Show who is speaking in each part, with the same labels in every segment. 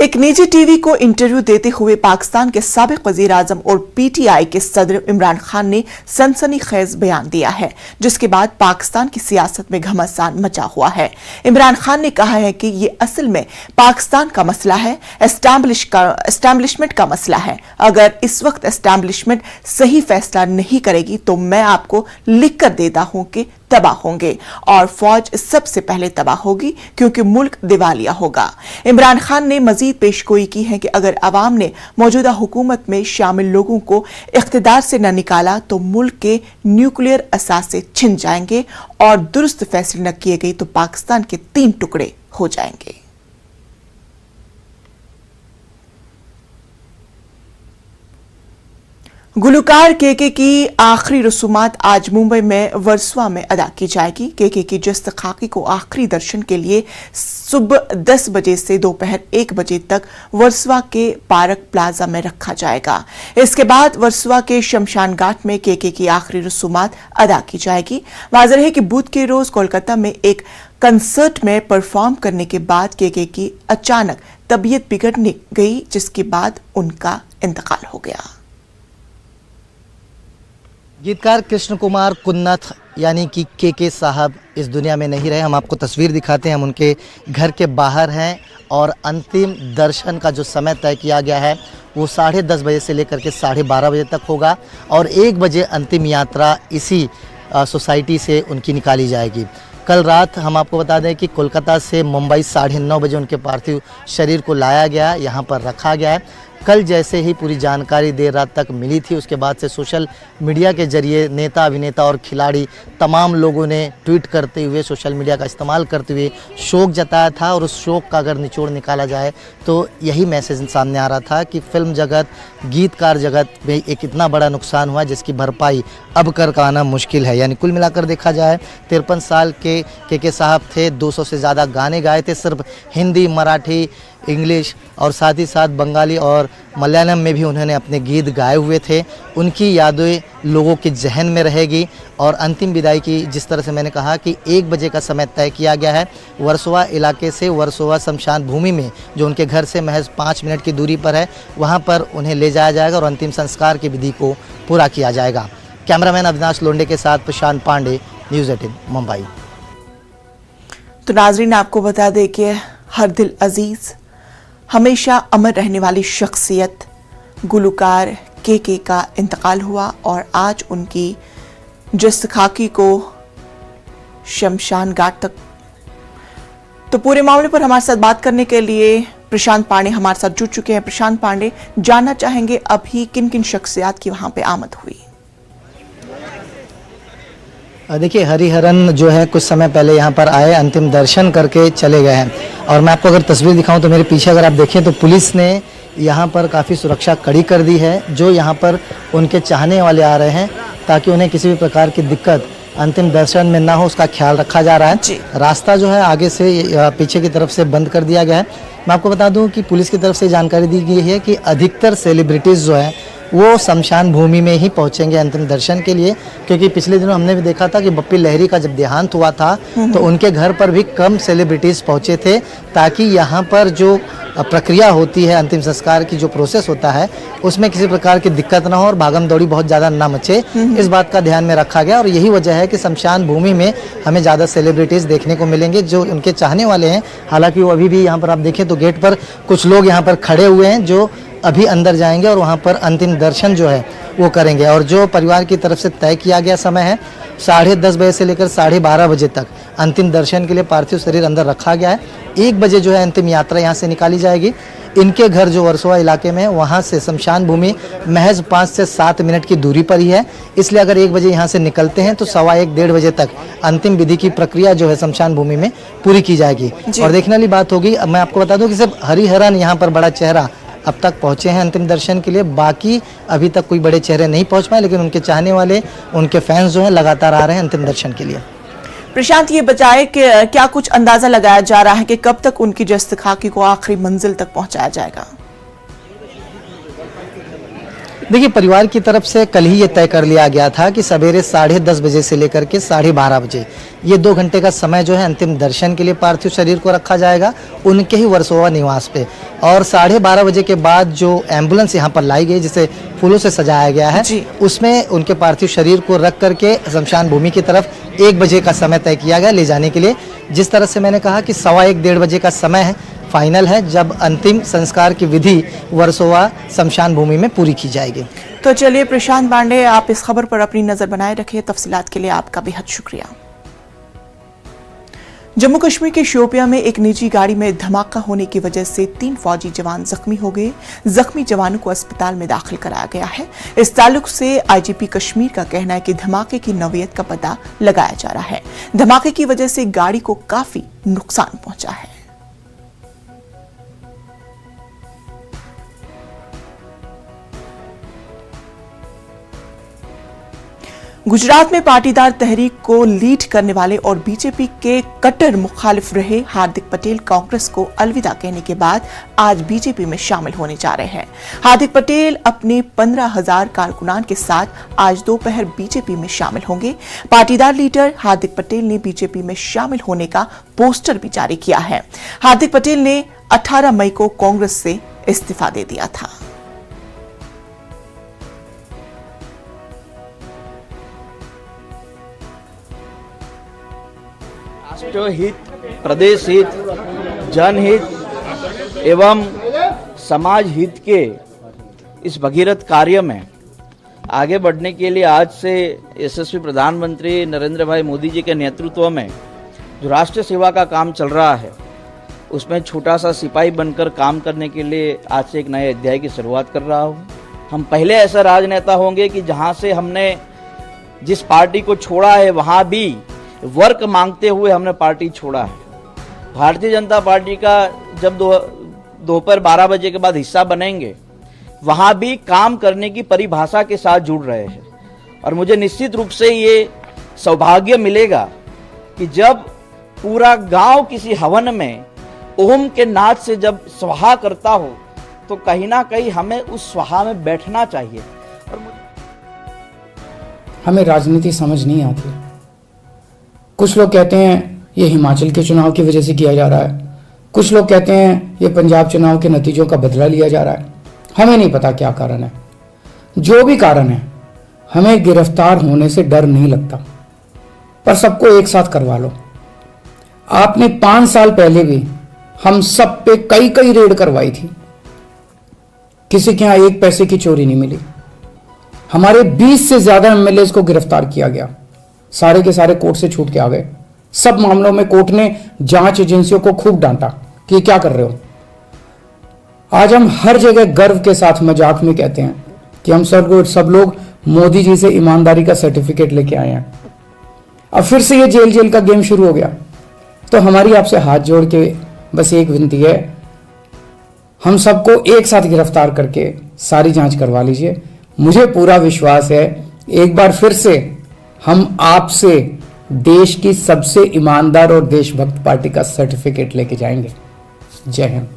Speaker 1: एक निजी टीवी को इंटरव्यू देते हुए पाकिस्तान के साबिक वजीर आजम और पीटीआई के सदर इमरान खान ने सनसनीखेज बयान दिया है, जिसके बाद पाकिस्तान की सियासत में घमासान मचा हुआ है। इमरान खान ने कहा है कि ये असल में पाकिस्तान का मसला है, एस्टैब्लिशमेंट का मसला है। अगर इस वक्त एस्टैब्लिशमेंट सही फैसला नहीं करेगी तो मैं आपको लिख कर देता हूं कि तबाह होंगे और फौज सबसे पहले तबाह होगी क्योंकि मुल्क दिवालिया होगा। इमरान खान ने मजीद पेशगोई की है कि अगर अवाम ने मौजूदा हुकूमत में शामिल लोगों को इख्तिदार से न निकाला तो मुल्क के न्यूक्लियर असासे छिन जाएंगे और दुरुस्त फैसले न किए गए तो पाकिस्तान के 3 टुकड़े हो जाएंगे। गुलकार केके की आखिरी रसूमात आज मुंबई में वर्सोवा में अदा की जाएगी। केके की जस्त खाकी को आखिरी दर्शन के लिए सुबह 10 बजे से दोपहर 1 बजे तक वर्सोवा के पार्क प्लाजा में रखा जाएगा। इसके बाद वर्सोवा के शमशान घाट में केके की आखिरी रसूमात अदा की जाएगी। वाज़ेह है कि बुध के रोज कोलकाता में एक कंसर्ट में परफॉर्म करने के बाद केके की अचानक तबीयत बिगड़ने गई, जिसके बाद उनका इंतकाल हो गया।
Speaker 2: गीतकार कृष्ण कुमार कुन्नथ यानी कि केके साहब इस दुनिया में नहीं रहे। हम आपको तस्वीर दिखाते हैं, हम उनके घर के बाहर हैं और अंतिम दर्शन का जो समय तय किया गया है वो 10:30 बजे से लेकर के 12:30 बजे तक होगा और 1 बजे अंतिम यात्रा इसी सोसाइटी से उनकी निकाली जाएगी। कल रात हम आपको बता दें कि कोलकाता से मुंबई 9:30 बजे उनके पार्थिव शरीर को लाया गया, यहाँ पर रखा गया है। कल जैसे ही पूरी जानकारी देर रात तक मिली थी, उसके बाद से सोशल मीडिया के जरिए नेता, अभिनेता और खिलाड़ी तमाम लोगों ने ट्वीट करते हुए, सोशल मीडिया का इस्तेमाल करते हुए शोक जताया था। और उस शोक का अगर निचोड़ निकाला जाए तो यही मैसेज सामने आ रहा था कि फिल्म जगत, गीतकार जगत में एक इतना बड़ा नुकसान हुआ जिसकी भरपाई अब कर पाना मुश्किल है। यानी कुल मिलाकर देखा जाए 53 साल के साहब थे, 200 से ज़्यादा गाने गाए थे, सिर्फ हिंदी, मराठी, इंग्लिश और साथ ही साथ बंगाली और मलयालम में भी उन्होंने अपने गीत गाए हुए थे। उनकी यादें लोगों के जहन में रहेगी और अंतिम विदाई की, जिस तरह से मैंने कहा कि 1 बजे का समय तय किया गया है, वर्सोवा इलाके से वर्सोवा शमशान भूमि में जो उनके घर से महज 5 मिनट की दूरी पर है, वहाँ पर उन्हें ले जाया जाएगा और अंतिम संस्कार की विधि को पूरा किया जाएगा। कैमरामैन अविनाश लोंडे के साथ प्रशांत पांडे, न्यूज़ 18 मुंबई।
Speaker 1: तो नाजरीन, आपको बता दें कि हर दिल अजीज, हमेशा अमर रहने वाली शख्सियत गुलकार केके का इंतकाल हुआ और आज उनकी जस्त खाकी को शमशान घाट तक। तो पूरे मामले पर हमारे साथ बात करने के लिए प्रशांत पांडे हमारे साथ जुड़ चुके हैं। प्रशांत पांडे, जानना चाहेंगे अभी किन किन शख्सियात की वहां पे आमद हुई?
Speaker 2: देखिए, हरिहरन जो है कुछ समय पहले यहाँ पर आए, अंतिम दर्शन करके चले गए हैं। और मैं आपको अगर तस्वीर दिखाऊं तो मेरे पीछे अगर आप देखें तो पुलिस ने यहाँ पर काफ़ी सुरक्षा कड़ी कर दी है। जो यहाँ पर उनके चाहने वाले आ रहे हैं ताकि उन्हें किसी भी प्रकार की दिक्कत अंतिम दर्शन में ना हो, उसका ख्याल रखा जा रहा है। रास्ता जो है आगे से पीछे की तरफ से बंद कर दिया गया है। मैं आपको बता दूँ कि पुलिस की तरफ से जानकारी दी गई है कि अधिकतर सेलिब्रिटीज़ जो है वो शमशान भूमि में ही पहुंचेंगे अंतिम दर्शन के लिए, क्योंकि पिछले दिनों हमने भी देखा था कि बप्पी लहरी का जब देहांत हुआ था तो उनके घर पर भी कम सेलिब्रिटीज़ पहुंचे थे, ताकि यहाँ पर जो प्रक्रिया होती है, अंतिम संस्कार की जो प्रोसेस होता है, उसमें किसी प्रकार की दिक्कत ना हो और भागम दौड़ी बहुत ज़्यादा ना मचे। इस बात का ध्यान में रखा गया और यही वजह है कि शमशान भूमि में हमें ज़्यादा सेलिब्रिटीज़ देखने को मिलेंगे जो उनके चाहने वाले हैं। हालांकि वो अभी भी यहाँ पर आप देखें तो गेट पर कुछ लोग यहाँ पर खड़े हुए हैं जो अभी अंदर जाएंगे और वहाँ पर अंतिम दर्शन जो है वो करेंगे। और जो परिवार की तरफ से तय किया गया समय है 10:30 बजे से लेकर 12:30 बजे तक अंतिम दर्शन के लिए पार्थिव शरीर अंदर रखा गया है। 1 बजे जो है अंतिम यात्रा यहाँ से निकाली जाएगी। इनके घर जो वर्सोवा इलाके में है वहाँ से शमशान भूमि महज 5 से 7 मिनट की दूरी पर ही है, इसलिए अगर 1 बजे यहाँ से निकलते हैं तो 1:15-1:30 बजे तक अंतिम विधि की प्रक्रिया जो है शमशान भूमि में पूरी की जाएगी। और देखने वाली बात होगी, मैं आपको बता दूँ कि सिर्फ हरिहरन यहाँ पर बड़ा चेहरा अब तक पहुंचे हैं अंतिम दर्शन के लिए, बाकी अभी तक कोई बड़े चेहरे नहीं पहुंच पाए, लेकिन उनके चाहने वाले, उनके फैंस जो हैं लगातार आ रहे हैं अंतिम दर्शन के लिए।
Speaker 1: प्रशांत, ये बताए कि क्या कुछ अंदाजा लगाया जा रहा है कि कब तक उनकी जस्त खाकी को आखिरी मंजिल तक पहुंचाया जाएगा?
Speaker 2: देखिए, परिवार की तरफ से कल ही ये तय कर लिया गया था कि सवेरे 10:30 बजे से लेकर के 12:30 बजे ये 2 घंटे का समय जो है अंतिम दर्शन के लिए पार्थिव शरीर को रखा जाएगा उनके ही वर्सोवा निवास पे। और 12:30 बजे के बाद जो एम्बुलेंस यहाँ पर लाई गई जिसे फूलों से सजाया गया है, उसमें उनके पार्थिव शरीर को रख करके शमशान भूमि की तरफ 1 बजे का समय तय किया गया ले जाने के लिए। जिस तरह से मैंने कहा कि 1:15-1:30 बजे का समय है, फाइनल है, जब अंतिम संस्कार की विधि वर्सोवा शमशान भूमि में पूरी की जाएगी।
Speaker 1: तो चलिए प्रशांत पांडे, आप इस खबर पर अपनी नजर बनाए रखिए। तफसीलात के लिए आपका बेहद शुक्रिया। जम्मू कश्मीर के शोपियां में एक निजी गाड़ी में धमाका होने की वजह से 3 फौजी जवान जख्मी हो गए। जख्मी जवानों को अस्पताल में दाखिल कराया गया है। इस ताल्लुक से आईजीपी कश्मीर का कहना है कि धमाके की नौयत का पता लगाया जा रहा है। धमाके की वजह से गाड़ी को काफी नुकसान पहुंचा है। गुजरात में पाटीदार तहरीक को लीड करने वाले और बीजेपी के कट्टर मुखालिफ रहे हार्दिक पटेल कांग्रेस को अलविदा कहने के बाद आज बीजेपी में शामिल होने जा रहे हैं। हार्दिक पटेल अपने 15,000 कारकुनान के साथ आज दोपहर बीजेपी में शामिल होंगे। पाटीदार लीडर हार्दिक पटेल ने बीजेपी में शामिल होने का पोस्टर भी जारी किया है। हार्दिक पटेल ने 18 मई को कांग्रेस से इस्तीफा दे दिया था।
Speaker 3: राष्ट्रहित, प्रदेश हित, जनहित एवं समाज हित के इस भगीरथ कार्य में आगे बढ़ने के लिए आज से यशस्वी प्रधानमंत्री नरेंद्र भाई मोदी जी के नेतृत्व में जो राष्ट्र सेवा का काम चल रहा है उसमें छोटा सा सिपाही बनकर काम करने के लिए आज से एक नए अध्याय की शुरुआत कर रहा हूँ। हम पहले ऐसा राजनेता होंगे कि जहाँ से हमने जिस पार्टी को छोड़ा है वहाँ भी वर्क मांगते हुए हमने पार्टी छोड़ा है। भारतीय जनता पार्टी का जब दोपहर 12 बजे के बाद हिस्सा बनेंगे वहां भी काम करने की परिभाषा के साथ जुड़ रहे हैं और मुझे निश्चित रूप से ये सौभाग्य मिलेगा कि जब पूरा गांव किसी हवन में ओम के नाद से जब स्वाहा करता हो तो कहीं ना कहीं हमें उस स्वाहा में बैठना चाहिए। और
Speaker 4: हमें राजनीति समझ नहीं आती। कुछ लोग कहते हैं ये हिमाचल के चुनाव की वजह से किया जा रहा है, कुछ लोग कहते हैं ये पंजाब चुनाव के नतीजों का बदला लिया जा रहा है। हमें नहीं पता क्या कारण है। जो भी कारण है, हमें गिरफ्तार होने से डर नहीं लगता, पर सबको एक साथ करवा लो। आपने 5 साल पहले भी हम सब पे कई रेड करवाई थी, किसी के यहां 1 पैसे की चोरी नहीं मिली। हमारे 20 से ज्यादा एमएलए को गिरफ्तार किया गया, सारे के सारे कोर्ट से छूट के आ गए। सब मामलों में कोर्ट ने जांच एजेंसियों को खूब डांटा कि क्या कर रहे हो। आज हम हर जगह गर्व के साथ मजाक में कहते हैं कि हम सब लोग मोदी जी से ईमानदारी का सर्टिफिकेट लेके आए हैं। अब फिर से ये जेल का गेम शुरू हो गया। तो हमारी आपसे हाथ जोड़ के बस एक विनती है, हम सबको एक साथ गिरफ्तार करके सारी जांच करवा लीजिए। मुझे पूरा विश्वास है एक बार फिर से हम आपसे देश की सबसे ईमानदार और देशभक्त पार्टी का सर्टिफिकेट लेके जाएंगे। जय हिंद।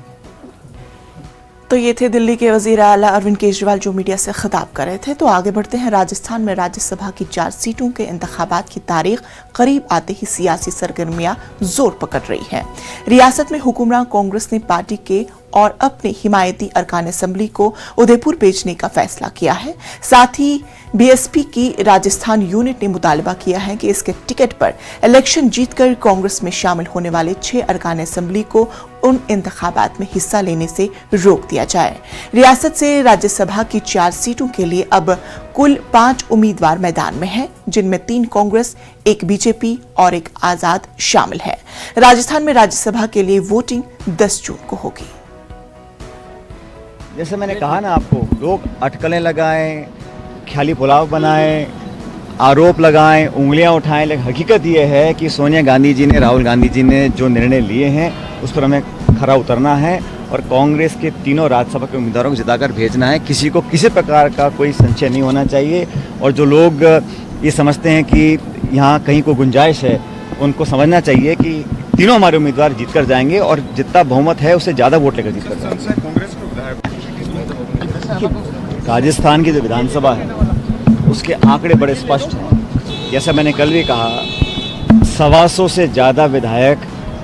Speaker 1: तो ये थे दिल्ली के वजीर आला अरविंद केजरीवाल जो मीडिया से खिताब कर रहे थे। तो आगे बढ़ते हैं। राजस्थान में राज्यसभा की 4 सीटों के इंतखाबात की तारीख करीब आते ही सियासी सरगर्मियां जोर पकड़ रही हैं। रियासत में हुक्मरान कांग्रेस ने पार्टी के और अपने हिमायती अरकान असेंबली को उदयपुर भेजने का फैसला किया है। साथ ही बीएसपी की राजस्थान यूनिट ने मुतालबा किया है कि इसके टिकट पर इलेक्शन जीतकर कांग्रेस में शामिल होने वाले 6 अरकान असेंबली को उन इंतखाबात में हिस्सा लेने से रोक दिया जाए। रियासत से राज्यसभा की 4 सीटों के लिए अब कुल 5 उम्मीदवार मैदान में हैं, जिनमें 3 कांग्रेस, 1 बीजेपी और 1 आजाद शामिल है। राजस्थान में राज्यसभा के लिए वोटिंग 10 जून को होगी।
Speaker 5: जैसे मैंने कहा ना आपको, लोग अटकलें लगाएं, ख्याली पुलाव बनाएं, आरोप लगाएं, उंगलियां उठाएं, लेकिन हकीकत ये है कि सोनिया गांधी जी ने, राहुल गांधी जी ने जो निर्णय लिए हैं उस पर हमें खरा उतरना है और कांग्रेस के तीनों राज्यसभा के उम्मीदवारों को जिताकर भेजना है। किसी को किसी प्रकार का कोई संशय नहीं होना चाहिए और जो लोग ये समझते हैं कि यहाँ कहीं कोई गुंजाइश है, उनको समझना चाहिए कि तीनों हमारे उम्मीदवार जीत कर जाएंगे और जितना बहुमत है उससे ज़्यादा वोट लेकर जीत कर जाएंगे। राजस्थान की जो विधानसभा है उसके आंकड़े बड़े स्पष्ट हैं। जैसा मैंने कल भी कहा, 125 से ज़्यादा विधायक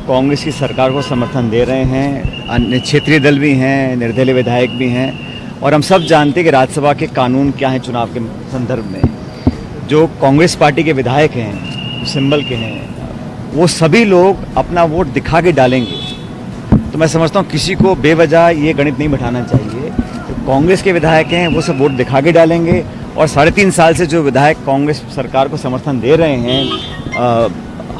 Speaker 5: कांग्रेस की सरकार को समर्थन दे रहे हैं। अन्य क्षेत्रीय दल भी हैं, निर्दलीय विधायक भी हैं, और हम सब जानते हैं कि राज्यसभा के कानून क्या हैं चुनाव के संदर्भ में। जो कांग्रेस पार्टी के विधायक हैं, सिंबल के हैं, वो सभी लोग अपना वोट दिखा के डालेंगे। तो मैं समझता हूँ किसी को बेवजह ये गणित नहीं बैठाना चाहिए। तो कांग्रेस के विधायक हैं, वो सब वोट दिखा के डालेंगे, और 3.5 साल से जो विधायक कांग्रेस सरकार को समर्थन दे रहे हैं,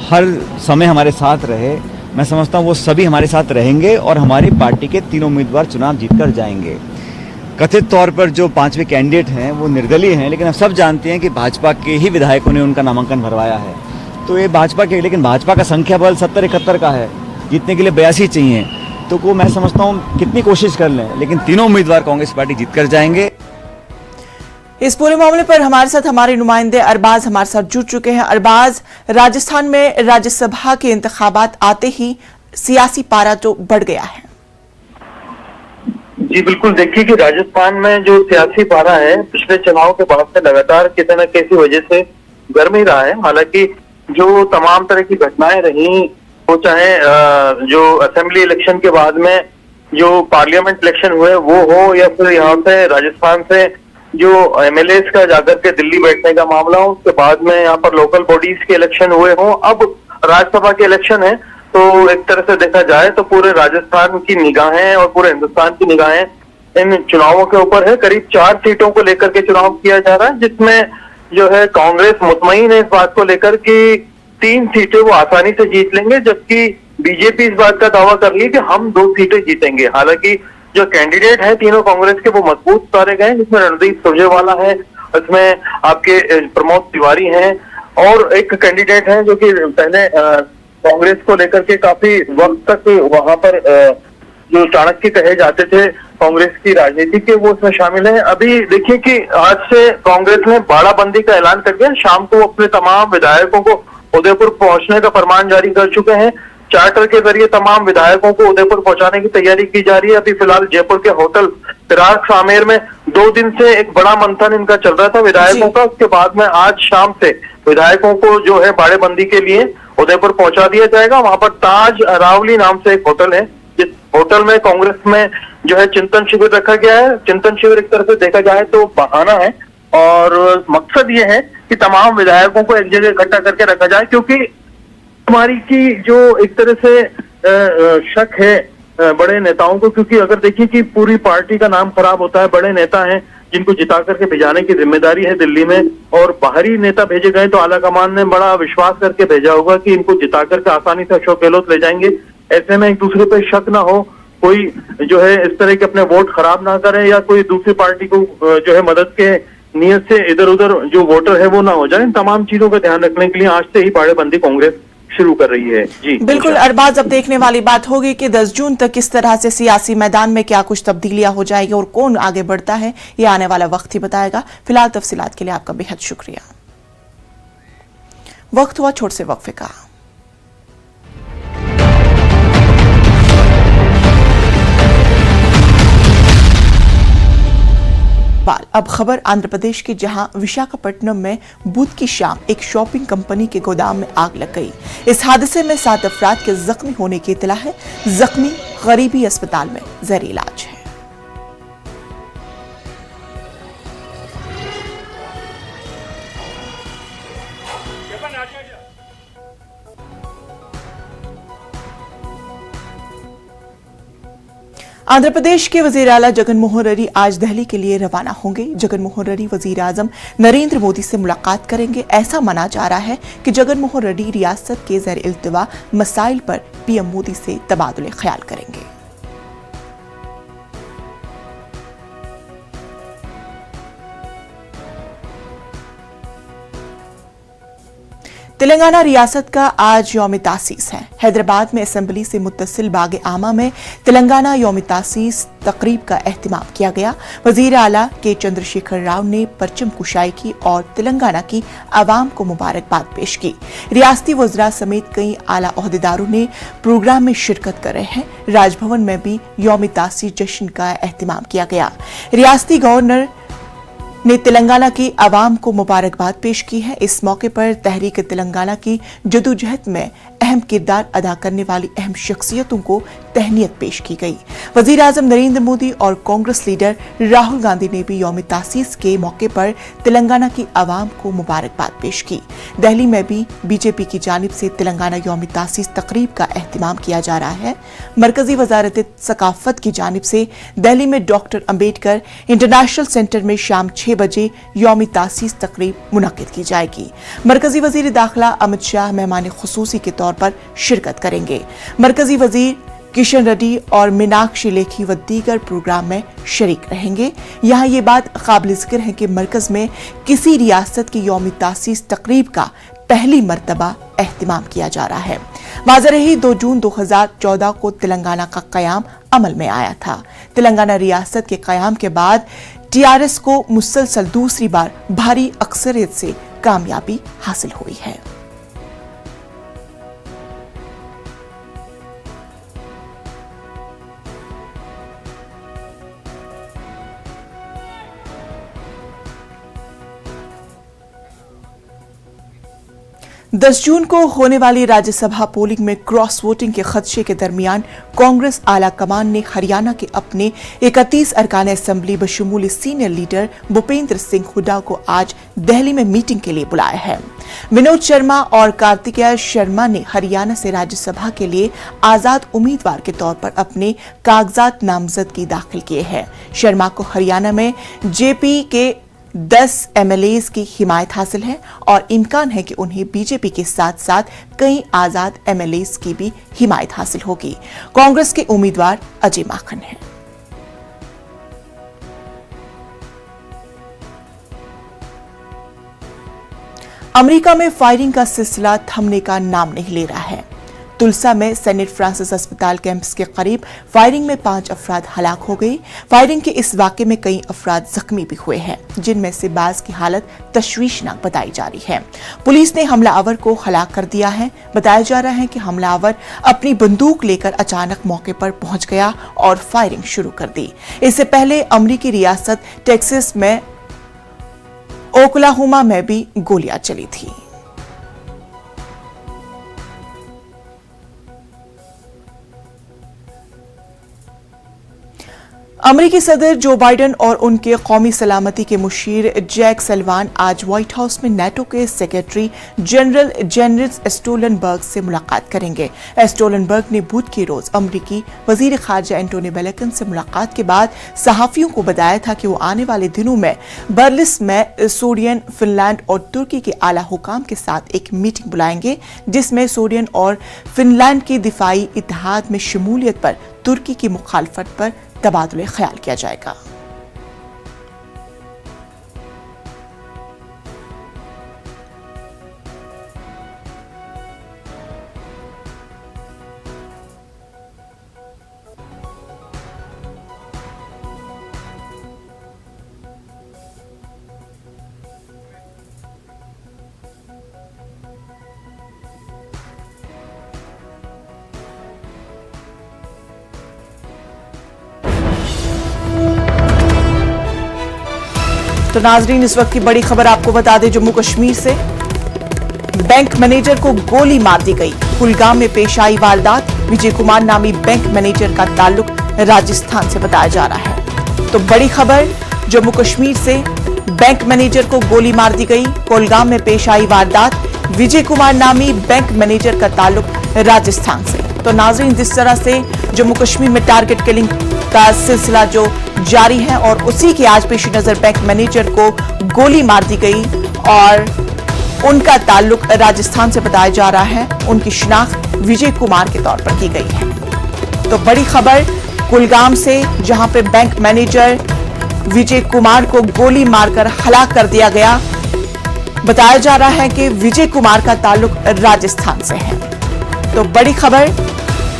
Speaker 5: हर समय हमारे साथ रहे, मैं समझता हूँ वो सभी हमारे साथ रहेंगे और हमारी पार्टी के 3 उम्मीदवार चुनाव जीतकर जाएंगे। कथित तौर पर जो 5वें कैंडिडेट हैं वो निर्दलीय हैं, लेकिन हम सब जानते हैं कि भाजपा के ही विधायकों ने उनका नामांकन भरवाया है। तो ये भाजपा के, लेकिन भाजपा का संख्या बल 70-71 का है, जीतने के लिए 82 चाहिए। तो को मैं समझता हूँ कितनी कोशिश कर लें, लेकिन 3 उम्मीदवार कांग्रेस पार्टी जीतकर जाएंगे।
Speaker 1: इस पूरे मामले पर हमारे साथ हमारे नुमाइंदे अरबाज हमारे साथ जुड़ चुके हैं। अरबाज, राजस्थान में राज्यसभा के इंतखाबात आते ही सियासी पारा तो बढ़ गया है।
Speaker 6: जी बिल्कुल, देखिए कि राजस्थान में जो सियासी पारा है पिछले चुनाव के बाद से लगातार किसी न किसी वजह से गर्म ही रहा है। हालांकि जो तमाम तरह की घटनाएं रही, वो चाहे जो असेंबली इलेक्शन के बाद में जो पार्लियामेंट इलेक्शन हुए वो हो, या फिर यहाँ से राजस्थान से जो एमएलएस का जाकर के दिल्ली बैठने का मामला हो, उसके बाद में यहाँ पर लोकल बॉडीज के इलेक्शन हुए हो, अब राज्यसभा के इलेक्शन है। तो एक तरह से देखा जाए तो पूरे राजस्थान की निगाहें और पूरे हिंदुस्तान की निगाहें इन चुनावों के ऊपर है। करीब 4 सीटों को लेकर के चुनाव किया जा रहा है, जिसमें जो है कांग्रेस मुतमईन है इस बात को लेकर कि 3 सीटें वो आसानी से जीत लेंगे, जबकि बीजेपी इस बात का दावा कर रही है कि हम 2 सीटें जीतेंगे। हालांकि जो कैंडिडेट है तीनों कांग्रेस के वो मजबूत उतारे गए, जिसमें रणदीप सुरजेवाला है, इसमें आपके प्रमोद तिवारी हैं, और एक कैंडिडेट है जो कि पहले कांग्रेस को लेकर के काफी वक्त तक वहां पर जो चाणक्य कहे जाते थे कांग्रेस की राजनीति के, वो इसमें शामिल है। अभी देखिए कि आज से कांग्रेस ने बाड़ाबंदी का ऐलान कर दिया। शाम को अपने तमाम विधायकों को उदयपुर पहुंचने का फरमान जारी कर चुके हैं। चार्टर के जरिए तमाम विधायकों को उदयपुर पहुंचाने की तैयारी की जा रही है। अभी फिलहाल जयपुर के होटल फिराक सामेर में 2 दिन से एक बड़ा मंथन इनका चल रहा था विधायकों का। उसके बाद में आज शाम से विधायकों को जो है बाड़ेबंदी के लिए उदयपुर पहुंचा दिया जाएगा। वहां पर ताज अरावली नाम से एक होटल है, जिस होटल में कांग्रेस में जो है चिंतन शिविर रखा गया है। चिंतन शिविर एक तरह से देखा जाए तो बहाना है, और मकसद ये है कि तमाम विधायकों को एक जगह इकट्ठा करके रखा जाए, क्योंकि हमारी की जो एक तरह से शक है बड़े नेताओं को, क्योंकि अगर देखिए कि पूरी पार्टी का नाम खराब होता है। बड़े नेता हैं जिनको जिता करके भेजाने की जिम्मेदारी है दिल्ली में, और बाहरी नेता भेजे गए तो आला कमान ने बड़ा विश्वास करके भेजा होगा कि इनको जिता करके आसानी से अशोक गहलोत ले जाएंगे। ऐसे में एक दूसरे पे शक ना हो, कोई जो है इस तरह के अपने वोट खराब ना करे, या कोई दूसरी पार्टी को जो है मदद के नियत से इधर उधर जो वोटर है वो ना हो जाए। इन तमाम चीजों का ध्यान रखने के लिए आज से ही बाड़ेबंदी कांग्रेस शुरू कर रही है। जी
Speaker 1: बिल्कुल अरबाज, अब देखने वाली बात होगी कि 10 जून तक किस तरह से सियासी मैदान में क्या कुछ तब्दीलियां हो जाएगी और कौन आगे बढ़ता है, ये आने वाला वक्त ही बताएगा। फिलहाल तफसीलात के लिए आपका बेहद शुक्रिया। वक्त हुआ छोटे से वक्फे का। अब खबर आंध्र प्रदेश की, जहां विशाखापट्टनम में बुध की शाम एक शॉपिंग कंपनी के गोदाम में आग लग गई। इस हादसे में 7 अफराद के जख्मी होने की इत्तला है। जख्मी गरीबी अस्पताल में ज़ेर इलाज है। आंध्र प्रदेश के वजीर आला जगन मोहन रेड्डी आज दिल्ली के लिए रवाना होंगे। जगन मोहन रेड्डी वजीर आजम नरेंद्र मोदी से मुलाकात करेंगे। ऐसा माना जा रहा है कि जगन मोहन रेड्डी रियासत के ज़ेर इल्तिवा मसाइल पर पीएम मोदी से तबादुले ख्याल करेंगे। तेलंगाना रियासत का आज यौम तासीस है। हैदराबाद में असेंबली से मुत्तसिल बाग आमा में तेलंगाना यौम तासीस तकरीब का एहतिमाम किया गया। वजीर आला के चंद्रशेखर राव ने परचम कुशाई की और तेलंगाना की आवाम को मुबारकबाद पेश की। रियासती वज़रा समेत कई आला ओहदेदारों ने प्रोग्राम में शिरकत कर रहे हैं। राजभवन में भी यौम तासीस जश्न का एहतिमाम किया गया। रियासती गवर्नर ने तेलंगाना की आवाम को मुबारकबाद पेश की है। इस मौके पर तहरीक तेलंगाना की जदोजहद में अहम किरदार अदा करने वाली अहम शख्सियतों को तहनीत पेश की गई। वजीर आजम नरेंद्र मोदी और कांग्रेस लीडर राहुल गांधी ने भी यौम तासीस के मौके पर तेलंगाना की आवाम को मुबारकबाद पेश की। दिल्ली में भी बीजेपी की जानिब से तेलंगाना यौम तासीस तकरीब का एहतमाम किया जा रहा है। मरकजी वजारत सकाफत की जानिब से दिल्ली में डॉक्टर अंबेडकर इंटरनेशनल सेंटर में शाम 6 बजे यौम तासीस तकरीब मुनक्किद की जाएगी। मरकजी वजीर दाखिला अमित शाह मेहमान खुसूसी के तौर पर शिरकत करेंगे। मरकजी वजीर किशन रेड्डी और मीनाक्षी लेखी व दीगर प्रोग्राम में शरीक रहेंगे। यहाँ ये बात काबिल जिक्र है कि मरकज में किसी रियासत की यौम तासीस तकरीब का पहली मर्तबा एहतमाम किया जा रहा है। वाज़ेह रही 2 जून 2014 को तेलंगाना का कयाम अमल में आया था। तेलंगाना रियासत के कयाम के बाद टीआरएस को मुसलसल दूसरी बार भारी अक्सरियत से कामयाबी हासिल हुई है। दस जून को होने वाली राज्यसभा पोलिंग में क्रॉस वोटिंग के खदशे के दरमियान कांग्रेस आला कमान ने हरियाणा के अपने 31 अरकान असेंबली बशमूल सीनियर लीडर भूपेंद्र सिंह हुड्डा को आज दिल्ली में मीटिंग के लिए बुलाया है। विनोद शर्मा और कार्तिकेय शर्मा ने हरियाणा से राज्यसभा के लिए आजाद उम्मीदवार के तौर पर अपने कागजात नामजदगी दाखिल किए हैं। शर्मा को हरियाणा में जेपी के 10 एमएलएज की हिमायत हासिल है और इम्कान है कि उन्हें बीजेपी के साथ साथ कई आजाद एमएलएज की भी हिमायत हासिल होगी। कांग्रेस के उम्मीदवार अजय माखन हैं। अमेरिका में फायरिंग का सिलसिला थमने का नाम नहीं ले रहा है। तुलसा में सेनेट फ्रांसिस अस्पताल कैंपस के करीब फायरिंग में 5 अफराद हलाक हो गए। फायरिंग के इस वाक़े में कई अफराद जख्मी भी हुए हैं, जिनमें से बाज़ की हालत तशवीशनाक बताई जा रही है। पुलिस ने हमलावर को हलाक कर दिया है। बताया जा रहा है कि हमलावर अपनी बंदूक लेकर अचानक मौके पर पहुंच गया और फायरिंग शुरू कर दी। इससे पहले अमरीकी रियासत टेक्सास में ओक्लाहोमा में भी गोलियां चली थी। अमेरिकी सदर जो बाइडेन और उनके कौमी सलामती के मुशीर जैक सल्वान आज व्हाइट हाउस में नाटो के सेक्रेटरी जनरल जेनिस स्टोलनबर्ग से मुलाकात करेंगे। स्टोलनबर्ग ने बुध के रोज अमेरिकी वजीर खारजा एंटोनी ब्लिंकन से मुलाकात के बाद सहाफियों को बताया था कि वो आने वाले दिनों में बर्लिन में स्वीडन, फिनलैंड और तुर्की के आला हुकाम के साथ एक मीटिंग बुलाएंगे, जिसमें स्वीडन और फिनलैंड की दिफाई इत्तेहाद में शमूलियत पर तुर्की की मुखालफत पर तबादुले ख्याल किया जाएगा। तो नाजरीन, इस वक्त की बड़ी खबर आपको बता दें, जम्मू कश्मीर से बैंक मैनेजर को गोली मार दी गई। कुलगाम में पेश आई वारदात। विजय कुमार नामी बैंक मैनेजर का ताल्लुक राजस्थान से बताया जा रहा है। तो बड़ी खबर, जम्मू कश्मीर से बैंक मैनेजर को गोली मार दी गई। कुलगाम में पेश आई वारदात। विजय कुमार नामी बैंक मैनेजर का ताल्लुक राजस्थान से। तो नाजरीन, जिस तरह से जम्मू कश्मीर में टारगेट किलिंग का सिलसिला जो जारी है और उसी के आज पेश नजर बैंक मैनेजर को गोली मार दी गई और उनका ताल्लुक राजस्थान से बताया जा रहा है। उनकी शिनाख्त विजय कुमार के तौर पर की गई है। तो बड़ी खबर कुलगाम से, जहां पे बैंक मैनेजर विजय कुमार को गोली मारकर हलाक कर दिया गया। बताया जा रहा है कि विजय कुमार का ताल्लुक राजस्थान से है। तो बड़ी खबर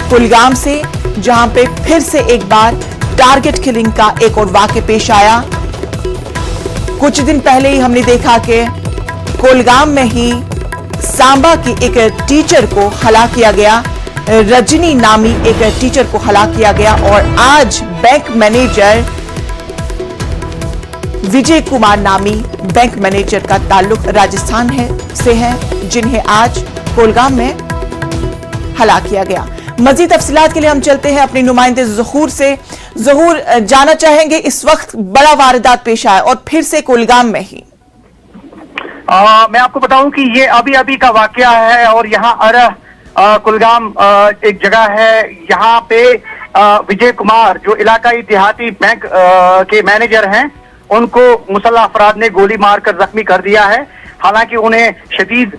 Speaker 1: कुलगाम से, जहां पे फिर से एक बार टारगेट किलिंग का एक और वाक़या पेश आया। कुछ दिन पहले ही हमने देखा कि कुलगाम में ही सांबा की एक टीचर को हलाक किया गया। रजनी नामी एक टीचर को हलाक किया गया और आज बैंक मैनेजर विजय कुमार नामी बैंक मैनेजर का ताल्लुक राजस्थान से है, जिन्हें आज कोलगाम में हलाक किया गया। मजीद तफसीलात के लिए हम चलते हैं अपने नुमाइंदे ज़हूर से। ज़हूर, जाना चाहेंगे इस वक्त बड़ा वारदात पेश आया और फिर से कोलगाम में ही।
Speaker 7: मैं आपको बताऊं कि ये अभी अभी का वाकया है और यहाँ कुलगाम एक जगह है, यहाँ पे विजय कुमार जो इलाकाई देहाती बैंक के मैनेजर हैं, उनको मुसल्लह अफराद ने गोली मारकर जख्मी कर दिया है। हालांकि उन्हें शदीद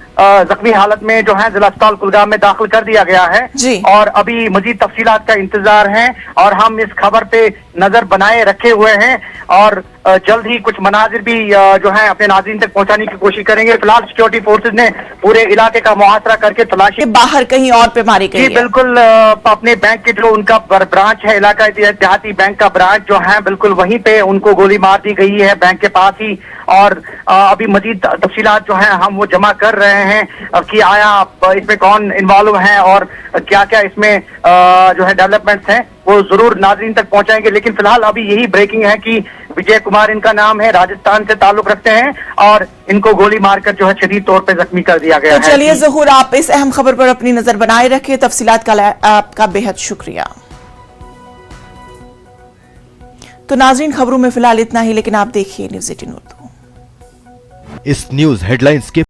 Speaker 7: जख्मी हालत में जो है जिला अस्पताल कुलगाम में दाखिल कर दिया गया है
Speaker 1: जी।
Speaker 7: और अभी मजीद तफसीलात का इंतजार है और हम इस खबर पे नजर बनाए रखे हुए हैं और जल्द ही कुछ मनाजिर भी जो है अपने नाज़रीन तक पहुंचाने की कोशिश करेंगे। फिलहाल सिक्योरिटी फोर्सेज ने पूरे इलाके का मुहासरा करके तलाशी
Speaker 1: बाहर कहीं और पे मारी गई
Speaker 7: जी
Speaker 1: है।
Speaker 7: बिल्कुल, अपने बैंक के जो उनका ब्रांच है, इलाका देहाती बैंक का ब्रांच जो है, बिल्कुल वहीं पे उनको गोली मार दी गई है बैंक के पास ही। और अभी मजीद तफसीलात जो है हम वो जमा कर रहे हैं कि आया इसमें कौन इन्वॉल्व है और क्या क्या इसमें जो है डेवलपमेंट्स हैं वो जरूर नाज़रीन तक पहुंचाएंगे। लेकिन फिलहाल अभी यही ब्रेकिंग है कि विजय कुमार इनका नाम है, राजस्थान से ताल्लुक रखते हैं और इनको गोली मारकर जो है शदीद तौर पे जख्मी कर दिया गया
Speaker 1: तो
Speaker 7: है।
Speaker 1: चलिए ज़हूर, आप इस अहम खबर पर अपनी नजर बनाए रखें। तफसीलात का आपका बेहद शुक्रिया। तो नाज़रीन, खबरों में फिलहाल इतना ही, लेकिन आप देखिए न्यूज़ 18 उर्दू।
Speaker 8: इस न्यूज हेडलाइंस के